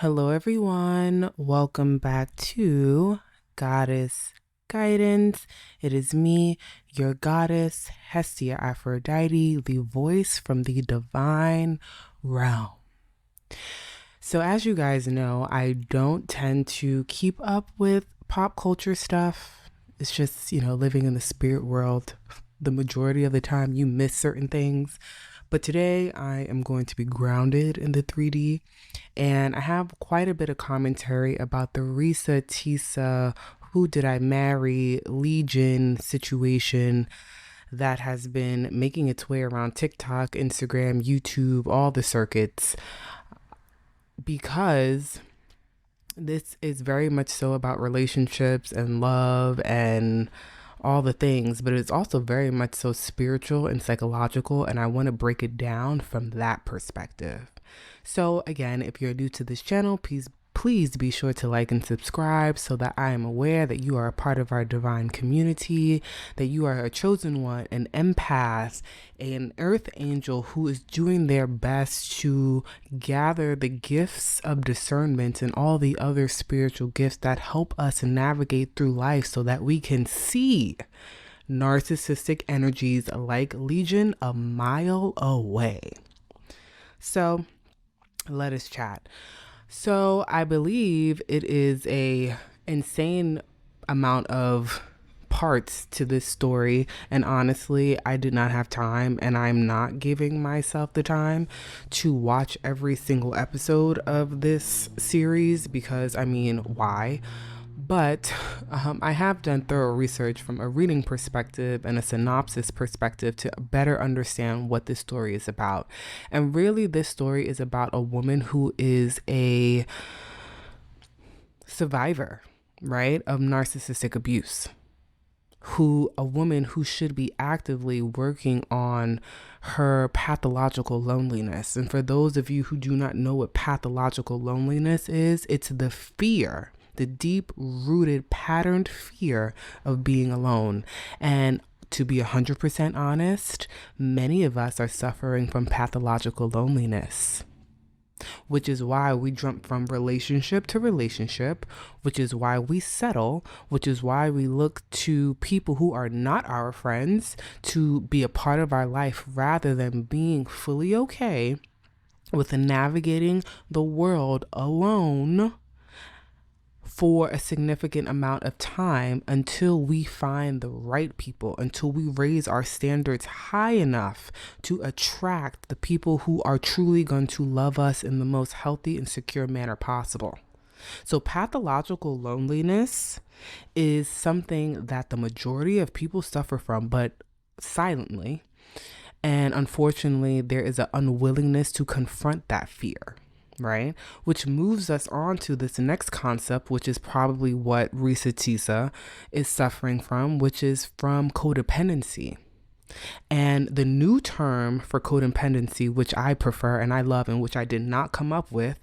Hello, everyone. Welcome back to Goddess Guidance. It is me, your goddess, Hestia Aphrodite, the voice from the divine realm. So, as you guys know, I don't tend to keep up with pop culture stuff. It's just, living in the spirit world. The majority of the time, you miss certain things. But today, I am going to be grounded in the 3D, and I have quite a bit of commentary about the Reesa Teesa "Who Did I Marry" Legion situation that has been making its way around TikTok, Instagram, YouTube, all the circuits, because this is very much so about relationships and love and all the things, but it's also very much so spiritual and psychological, and I want to break it down from that perspective. So again, if you're new to this channel, please be sure to like and subscribe so that I am aware that you are a part of our divine community, that you are a chosen one, an empath, an earth angel who is doing their best to gather the gifts of discernment and all the other spiritual gifts that help us navigate through life so that we can see narcissistic energies like Legion a mile away. So let us chat. So I believe it is a insane amount of parts to this story, and honestly, I did not have time, and I'm not giving myself the time to watch every single episode of this series because, why? But I have done thorough research from a reading perspective and a synopsis perspective to better understand what this story is about. And really, this story is about a woman who is a survivor, right, of narcissistic abuse. A woman who should be actively working on her pathological loneliness. And for those of you who do not know what pathological loneliness is, it's the fear, the deep rooted patterned fear of being alone. And to be 100% honest, many of us are suffering from pathological loneliness, which is why we jump from relationship to relationship, which is why we settle, which is why we look to people who are not our friends to be a part of our life rather than being fully okay with navigating the world alone for a significant amount of time until we find the right people, until we raise our standards high enough to attract the people who are truly going to love us in the most healthy and secure manner possible. So pathological loneliness is something that the majority of people suffer from, but silently. And unfortunately, there is an unwillingness to confront that fear, right? Which moves us on to this next concept, which is probably what Reesa Teesa is suffering from, which is from codependency. And the new term for codependency, which I prefer and I love and which I did not come up with,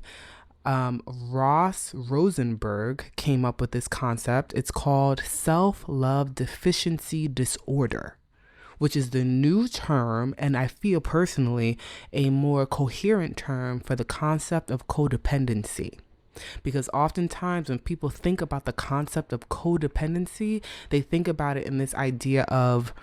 Ross Rosenberg came up with this concept. It's called self-love deficiency disorder, which is the new term, and I feel personally a more coherent term for the concept of codependency. Because oftentimes when people think about the concept of codependency, they think about it in this idea of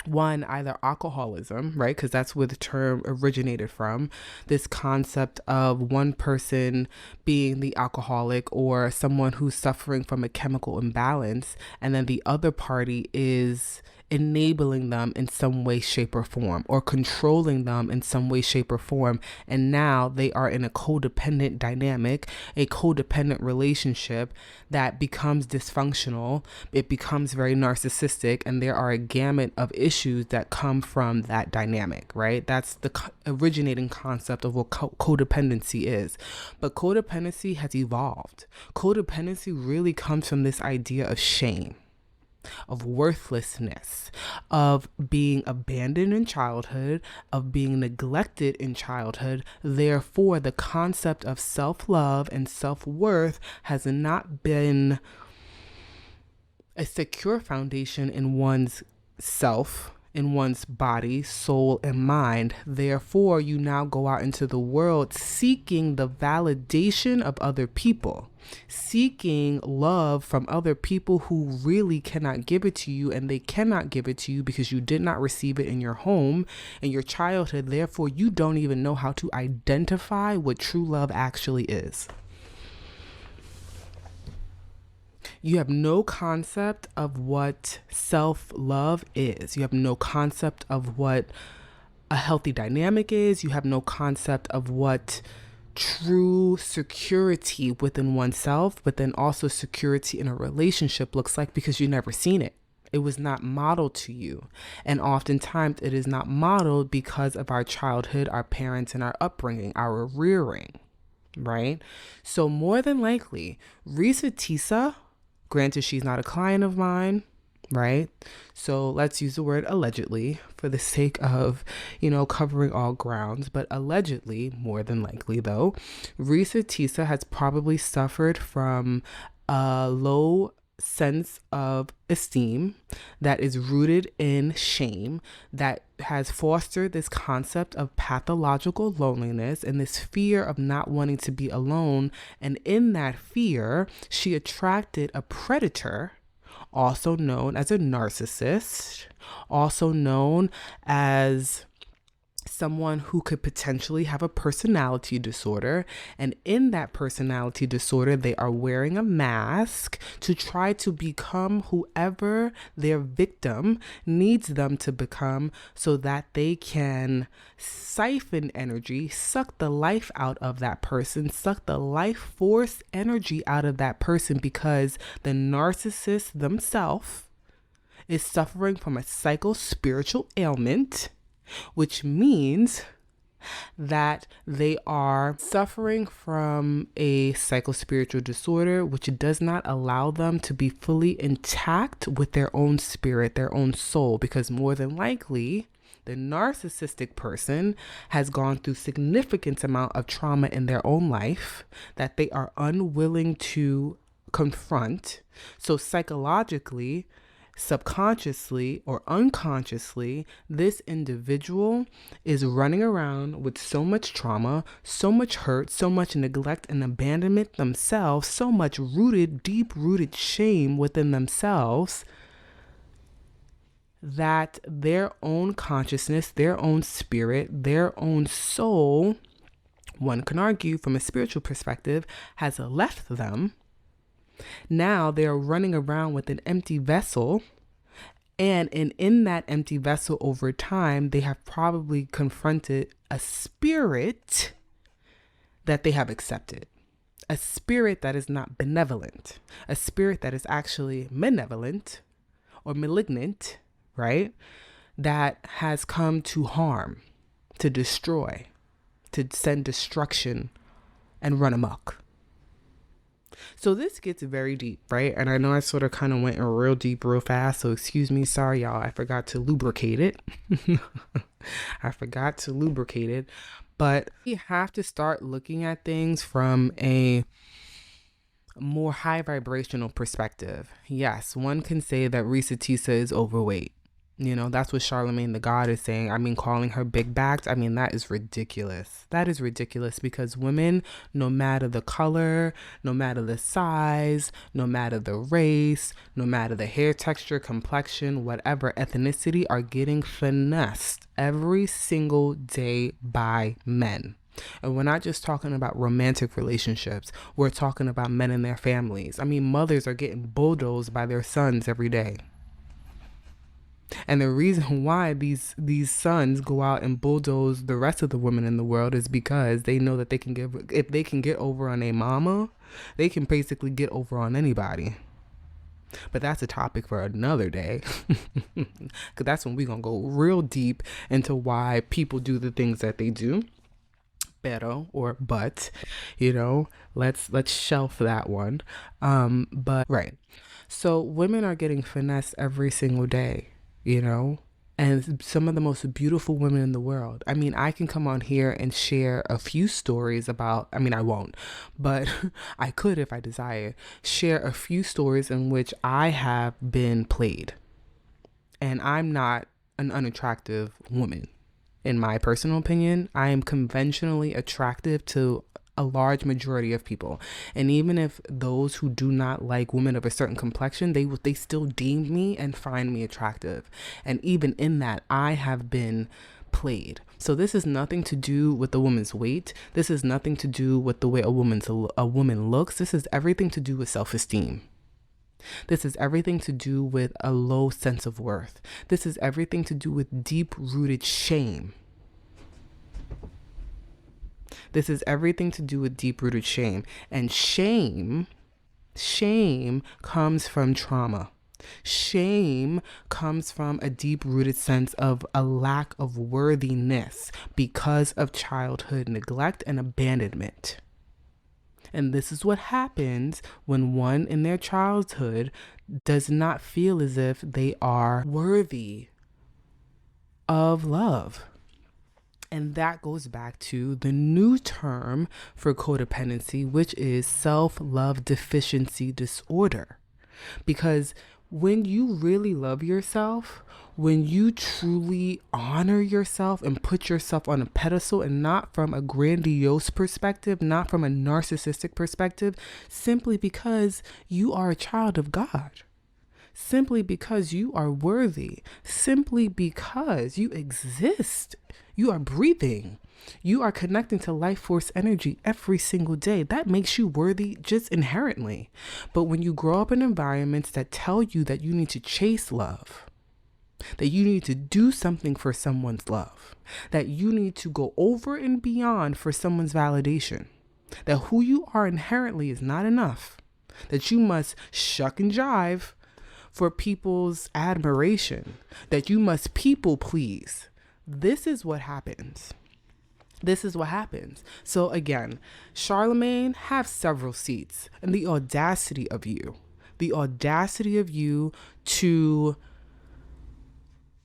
one, either alcoholism, right? Because that's where the term originated from. This concept of one person being the alcoholic or someone who's suffering from a chemical imbalance, and then the other party is enabling them in some way, shape, or form, or controlling them in some way, shape, or form. And now they are in a codependent dynamic, a codependent relationship that becomes dysfunctional. It becomes very narcissistic, and there are a gamut of issues that come from that dynamic, right? That's the originating concept of what codependency is. But codependency has evolved. Codependency really comes from this idea of shame, of worthlessness, of being abandoned in childhood, of being neglected in childhood. Therefore, the concept of self-love and self-worth has not been a secure foundation in one's self in one's body, soul, and mind. Therefore, you now go out into the world seeking the validation of other people, seeking love from other people who really cannot give it to you, and they cannot give it to you because you did not receive it in your home, in your childhood. Therefore, you don't even know how to identify what true love actually is. You have no concept of what self-love is. You have no concept of what a healthy dynamic is. You have no concept of what true security within oneself, but then also security in a relationship looks like, because you've never seen it. It was not modeled to you. And oftentimes it is not modeled because of our childhood, our parents, and our upbringing, our rearing, right? So more than likely, Reesa Teesa, granted, she's not a client of mine, right? So let's use the word allegedly for the sake of, covering all grounds. But allegedly, more than likely though, Reesa Teesa has probably suffered from a low sense of esteem that is rooted in shame, that has fostered this concept of pathological loneliness and this fear of not wanting to be alone. And in that fear, she attracted a predator, also known as a narcissist, also known as someone who could potentially have a personality disorder. And in that personality disorder, they are wearing a mask to try to become whoever their victim needs them to become, so that they can siphon energy, suck the life out of that person, suck the life force energy out of that person, because the narcissist themselves is suffering from a psycho-spiritual ailment, which means that they are suffering from a psychospiritual disorder, which does not allow them to be fully intact with their own spirit, their own soul, because more than likely, the narcissistic person has gone through significant amount of trauma in their own life that they are unwilling to confront. So psychologically, subconsciously or unconsciously, this individual is running around with so much trauma, so much hurt, so much neglect and abandonment themselves, so much deep-rooted shame within themselves, that their own consciousness, their own spirit, their own soul, one can argue from a spiritual perspective, has left them. Now they're running around with an empty vessel, and in that empty vessel, over time, they have probably confronted a spirit that they have accepted, a spirit that is not benevolent, a spirit that is actually malevolent or malignant, right? That has come to harm, to destroy, to send destruction and run amok. So this gets very deep, right? And I know I sort of kind of went in real deep real fast, so excuse me, sorry y'all, I forgot to lubricate it. But you have to start looking at things from a more high vibrational perspective. Yes, one can say that Reesa Teesa is overweight. That's what Charlemagne the God is saying. I mean, calling her big backed. I mean, that is ridiculous. That is ridiculous, because women, no matter the color, no matter the size, no matter the race, no matter the hair texture, complexion, whatever ethnicity, are getting finessed every single day by men. And we're not just talking about romantic relationships. We're talking about men and their families. I mean, mothers are getting bulldozed by their sons every day. And the reason why these sons go out and bulldoze the rest of the women in the world is because they know that if they can get over on a mama, they can basically get over on anybody. But that's a topic for another day, because that's when we're going to go real deep into why people do the things that they do. But, let's shelf that one. But right. So women are getting finessed every single day. And some of the most beautiful women in the world. I mean, I can come on here and share a few stories about, I won't, but I could, if I desire, share a few stories in which I have been played. And I'm not an unattractive woman. In my personal opinion, I am conventionally attractive to a large majority of people. And even if those who do not like women of a certain complexion, they still deem me and find me attractive. And even in that, I have been played. So this is nothing to do with the woman's weight. This is nothing to do with the way a woman looks. This is everything to do with self-esteem. This is everything to do with a low sense of worth. This is everything to do with deep-rooted shame. This is everything to do with deep-rooted shame. And shame comes from trauma. Shame comes from a deep-rooted sense of a lack of worthiness because of childhood neglect and abandonment. And this is what happens when one in their childhood does not feel as if they are worthy of love. And that goes back to the new term for codependency, which is self-love deficiency disorder. Because when you really love yourself, when you truly honor yourself and put yourself on a pedestal, and not from a grandiose perspective, not from a narcissistic perspective, simply because you are a child of God, simply because you are worthy, simply because you exist, you are breathing, you are connecting to life force energy every single day. That makes you worthy just inherently. But when you grow up in environments that tell you that you need to chase love, that you need to do something for someone's love, that you need to go over and beyond for someone's validation, that who you are inherently is not enough, that you must shuck and jive for people's admiration, that you must people please. This is what happens. This is what happens. So again, Charlemagne, have several seats, and the audacity of you to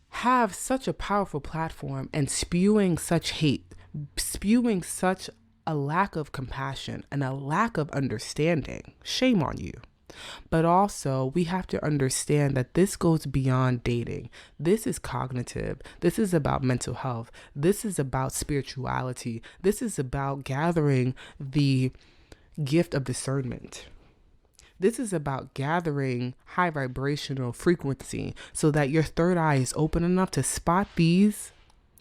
have such a powerful platform and spewing such hate, spewing such a lack of compassion and a lack of understanding. Shame on you. But also, we have to understand that this goes beyond dating. This is cognitive. This is about mental health. This is about spirituality. This is about gathering the gift of discernment. This is about gathering high vibrational frequency so that your third eye is open enough to spot these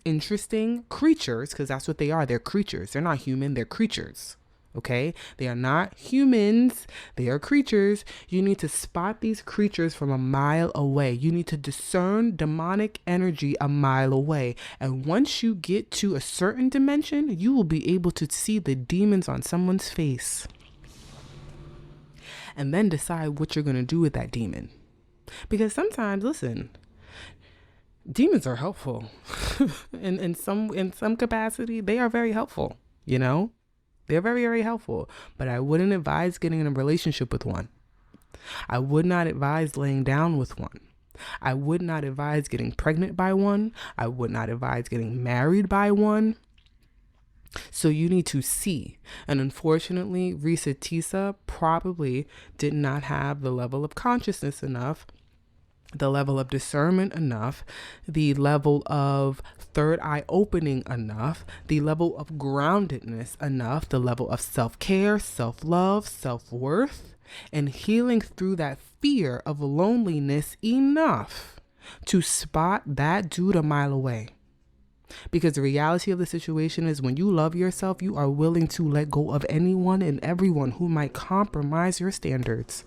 interesting creatures, because that's what they are. They're creatures. They're not human. They're creatures. Okay? They are not humans. They are creatures. You need to spot these creatures from a mile away. You need to discern demonic energy a mile away. And once you get to a certain dimension, you will be able to see the demons on someone's face. And then decide what you're going to do with that demon. Because sometimes, listen, demons are helpful. in some capacity, they are very helpful, you know? They're very, very helpful. But I wouldn't advise getting in a relationship with one. I would not advise laying down with one. I would not advise getting pregnant by one. I would not advise getting married by one. So you need to see. And unfortunately, Reesa Teesa probably did not have the level of consciousness enough, the level of discernment enough, the level of third eye opening enough, the level of groundedness enough, the level of self-care, self-love, self-worth, and healing through that fear of loneliness enough to spot that dude a mile away. Because the reality of the situation is, when you love yourself, you are willing to let go of anyone and everyone who might compromise your standards.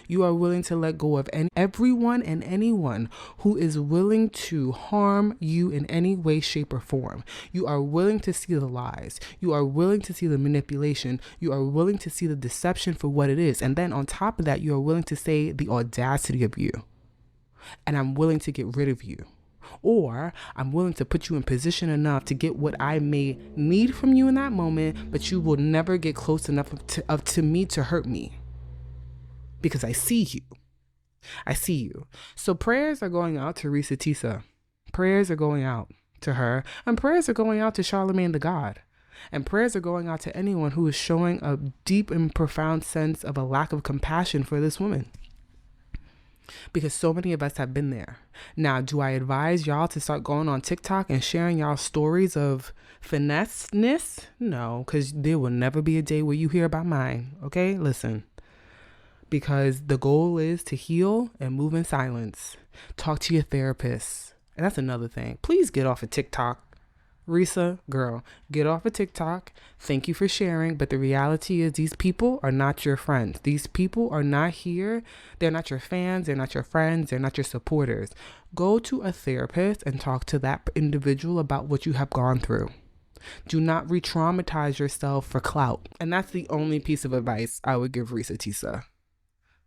You are willing to let go of everyone and anyone who is willing to harm you in any way, shape, or form. You are willing to see the lies. You are willing to see the manipulation. You are willing to see the deception for what it is. And then on top of that, you are willing to say the audacity of you. And I'm willing to get rid of you. Or I'm willing to put you in position enough to get what I may need from you in that moment, but you will never get close enough to me to hurt me. Because I see you. I see you. So prayers are going out to Reesa Teesa. Prayers are going out to her. And prayers are going out to Charlemagne the God. And prayers are going out to anyone who is showing a deep and profound sense of a lack of compassion for this woman. because so many of us have been there. Now, do I advise y'all to start going on TikTok and sharing y'all stories of finesse-ness? No, because there will never be a day where you hear about mine. Okay, listen. Because the goal is to heal and move in silence. Talk to your therapist. And that's another thing. Please get off of TikTok. Reesa, girl, get off of TikTok. Thank you for sharing. But the reality is these people are not your friends. These people are not here. They're not your fans. They're not your friends. They're not your supporters. Go to a therapist and talk to that individual about what you have gone through. Do not re-traumatize yourself for clout. And that's the only piece of advice I would give Reesa Teesa.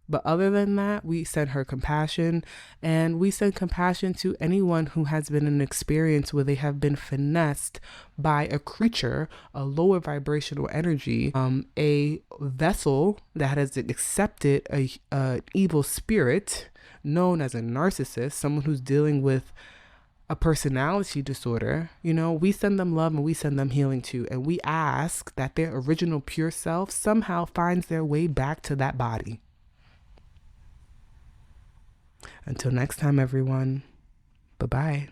But other than that, we send her compassion, and we send compassion to anyone who has been in an experience where they have been finessed by a creature, a lower vibrational energy, a vessel that has accepted a evil spirit known as a narcissist, someone who's dealing with a personality disorder. You know, we send them love and we send them healing too. And we ask that their original pure self somehow finds their way back to that body. Until next time, everyone. Bye-bye.